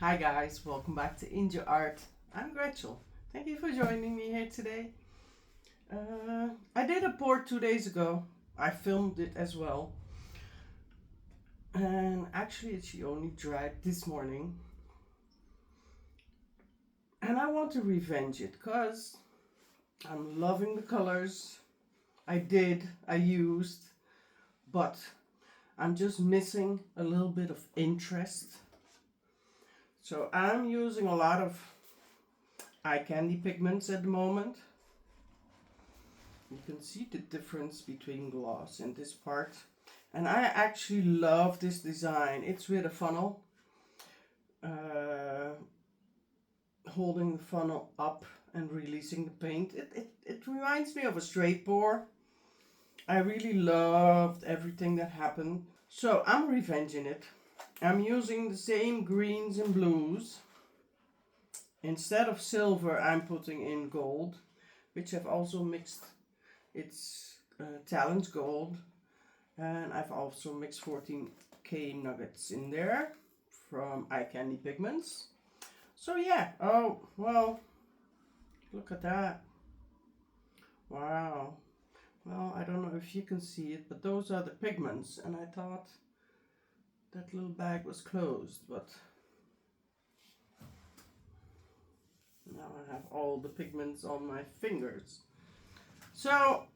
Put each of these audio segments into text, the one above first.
Hi guys, welcome back to Ingel-Art. I'm Gretchel. Thank you for joining me here today. I did a pour 2 days ago. I filmed it as well. And actually she only dried this morning. And I want to revenge it because I'm loving the colors. I used, but I'm just missing a little bit of interest. So I'm using a lot of eye candy pigments at the moment. You can see the difference between gloss and this part. And I actually love this design. It's with a funnel. Holding the funnel up and releasing the paint. It reminds me of a straight pour. I really loved everything that happened. So I'm revenging it. I'm using the same greens and blues. Instead of silver, I'm putting in gold, which I've also mixed. It's Talens Gold, and I've also mixed 14K nuggets in there from eyecandypigments. So yeah, oh well, look at that. Wow. Well, I don't know if you can see it, but those are the pigments, and I thought that little bag was closed, but now I have all the pigments on my fingers. So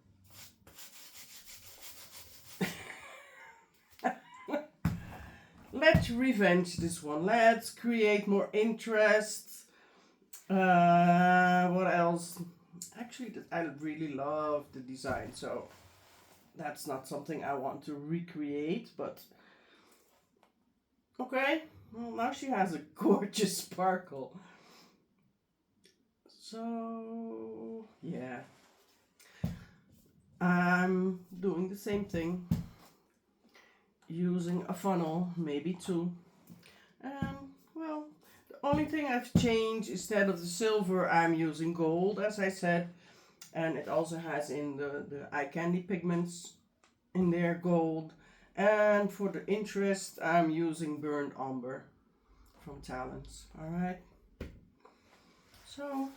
let's revenge this one. Let's create more interest. What else? Actually, I really love the design, so that's not something I want to recreate, but okay. Well, now she has a gorgeous sparkle. So yeah, I'm doing the same thing, using a funnel, maybe two. And well, the only thing I've changed, instead of the silver, I'm using gold, as I said. And it also has in the eye candy pigments in there, gold. And for the interest, I'm using burnt umber from Talens. Alright. So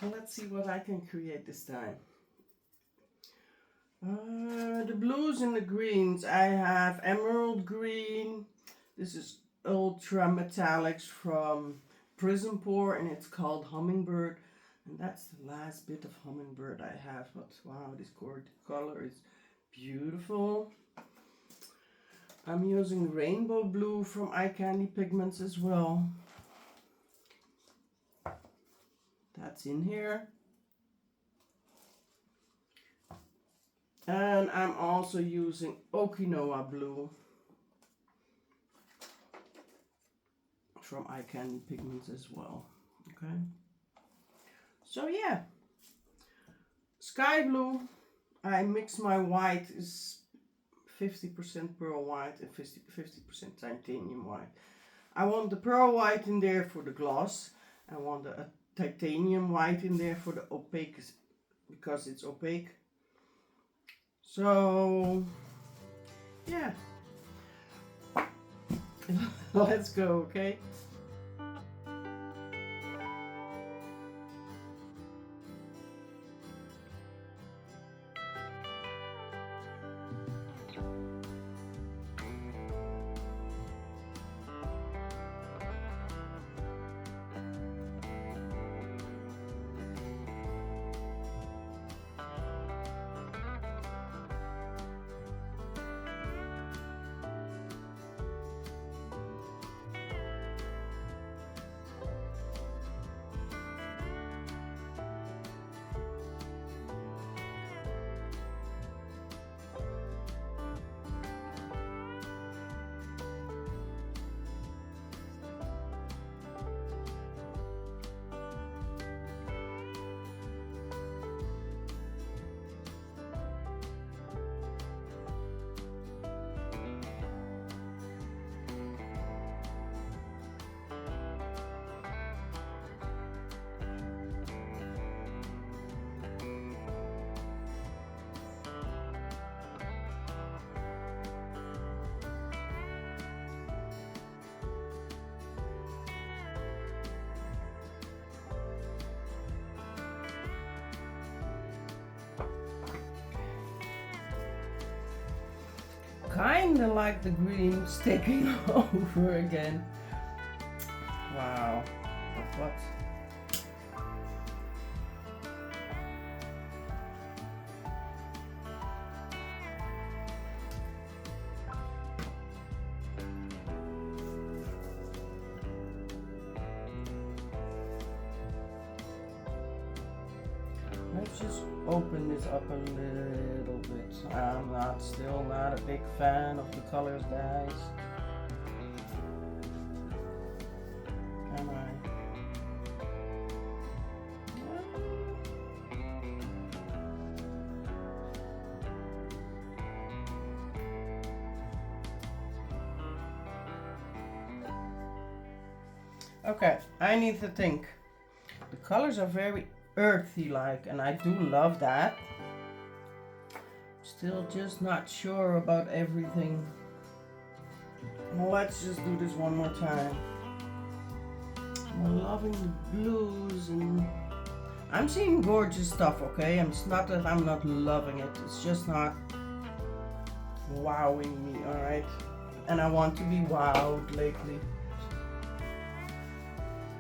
let's see what I can create this time. The blues and the greens, I have emerald green. This is ultra metallics from Prism Pour, and it's called Hummingbird. And that's the last bit of Hummingbird I have. But wow, this color is beautiful. I'm using rainbow blue from eye candy pigments as well. That's in here. And I'm also using Okinawa blue from eye candy pigments as well. Okay. So yeah. Sky blue. I mix my white, is 50% pearl white and 50% titanium white. I want the pearl white in there for the gloss. I want a titanium white in there for the opaque, because it's opaque. So yeah, let's go, okay? kinda like the green's taking over again. Wow. What? Let's just open this up a little bit. I'm still not a big fan of the colors, guys. Am I? Okay, I need to think. The colors are very earthy like, and I do love that. Still just not sure about everything. Well, let's just do this one more time. I'm loving the blues, and I'm seeing gorgeous stuff, okay? It's not that I'm not loving it, it's just not wowing me, alright? And I want to be wowed lately.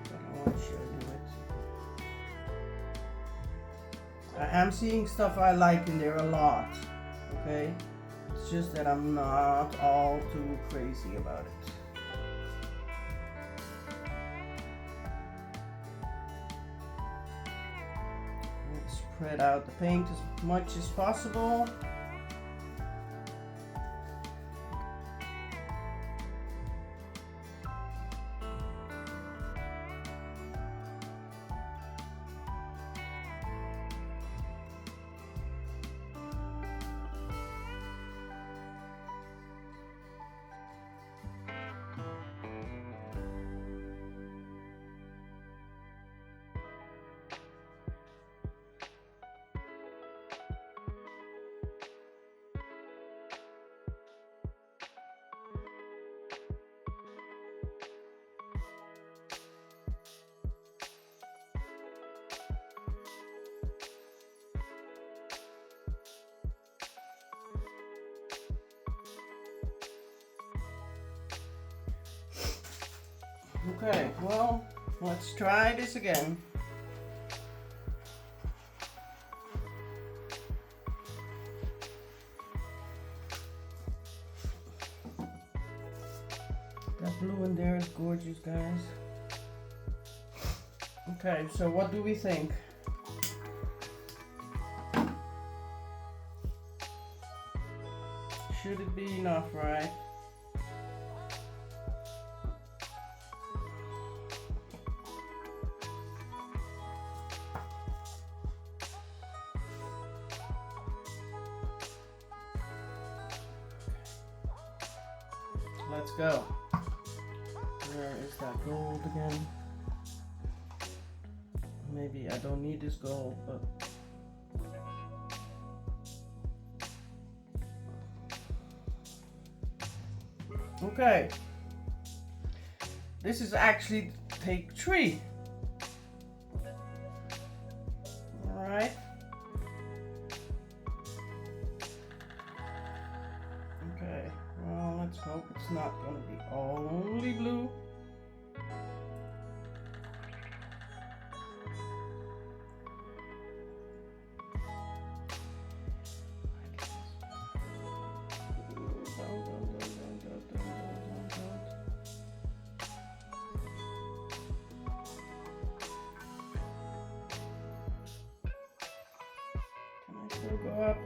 But I want to show you it. I am seeing stuff I like in there a lot, okay? It's just that I'm not all too crazy about it. Let's spread out the paint as much as possible. Okay, well, let's try this again. That blue in there is gorgeous, guys. Okay, so what do we think? Should it be enough, right? Let's go. Where is that gold again? Maybe I don't need this gold, but okay. This is actually take 3. All right. Okay. Well, let's hope it's not going to be only blue. Can I still go up?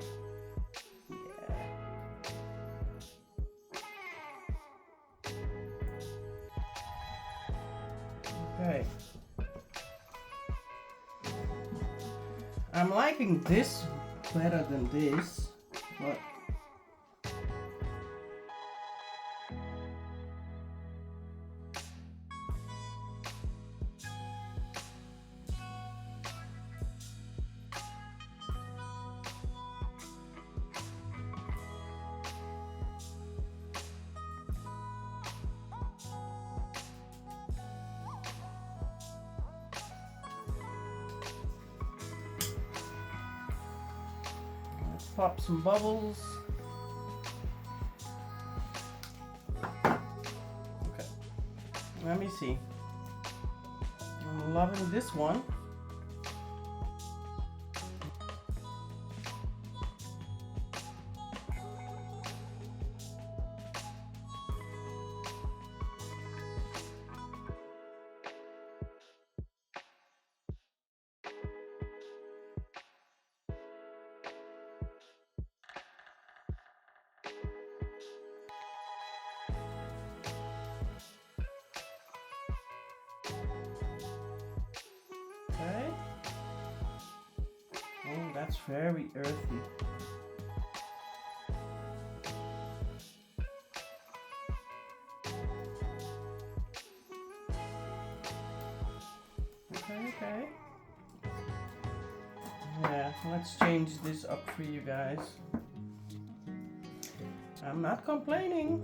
Okay. I'm liking this better than this, but pop some bubbles. Let me see. I'm loving this one. Okay. Oh, that's very earthy. Okay. Yeah, let's change this up for you guys. I'm not complaining.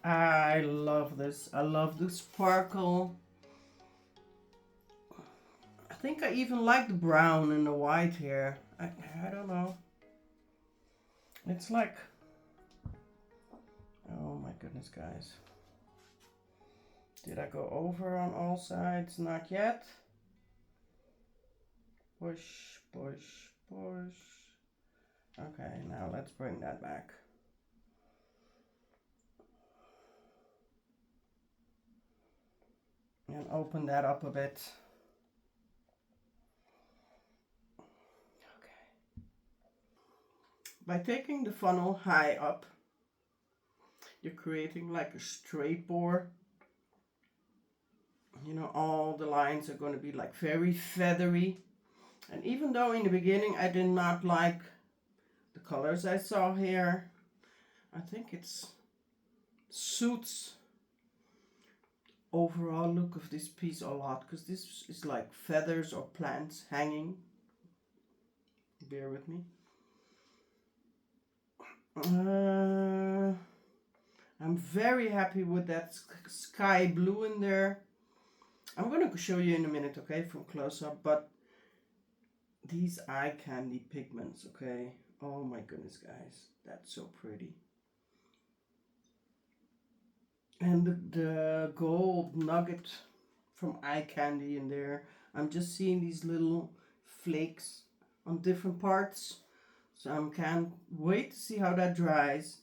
I love this. I love the sparkle. I think I even like the brown and the white here. I don't know. It's like, oh my goodness, guys. Did I go over on all sides? Not yet. Push, push, push. Okay, now let's bring that back. And open that up a bit. Okay. By taking the funnel high up, you're creating like a straight pour. You know, all the lines are going to be like very feathery. And even though in the beginning I did not like the colors I saw here, I think it suits overall look of this piece a lot, because this is like feathers or plants hanging. Bear with me. I'm very happy with that sky blue in there. I'm going to show you in a minute, okay, from close up, but these eye candy pigments, okay, oh my goodness, guys, that's so pretty. And the gold nugget from eye candy in there. I'm just seeing these little flakes on different parts, so I can't wait to see how that dries.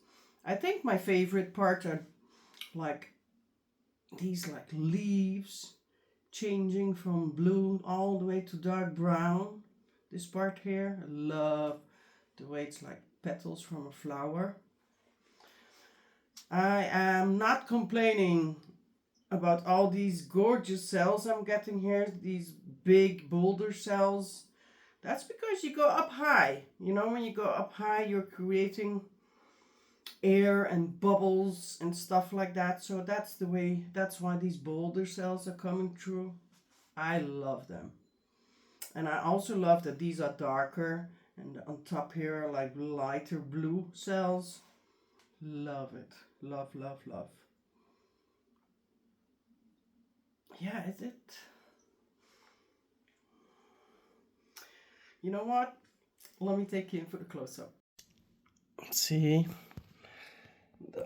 I think my favorite parts are like these like leaves changing from blue all the way to dark brown. This part here, I love the way it's like petals from a flower. I am not complaining about all these gorgeous cells I'm getting here, these big boulder cells. That's because you go up high. You know, when you go up high, you're creating air and bubbles and stuff like that. So that's the way, that's why these boulder cells are coming through. I love them. And I also love that these are darker, and on top here are like lighter blue cells. Love it. Love, love, love. Yeah, is it? You know what? Let me take you in for the close-up. See?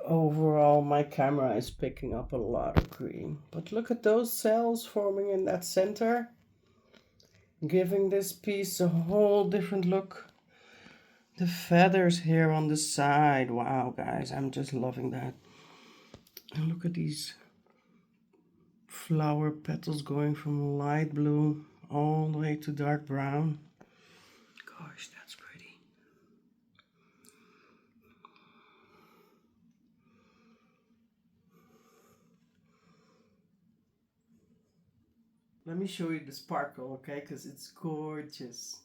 Overall, my camera is picking up a lot of green. But look at those cells forming in that center, giving this piece a whole different look. The feathers here on the side. Wow, guys, I'm just loving that. And look at these flower petals going from light blue all the way to dark brown. Gosh, that's pretty. Let me show you the sparkle, okay? Because it's gorgeous.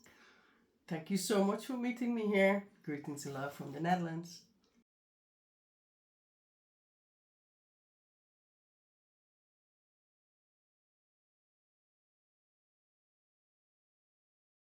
Thank you so much for meeting me here. Greetings and love from the Netherlands.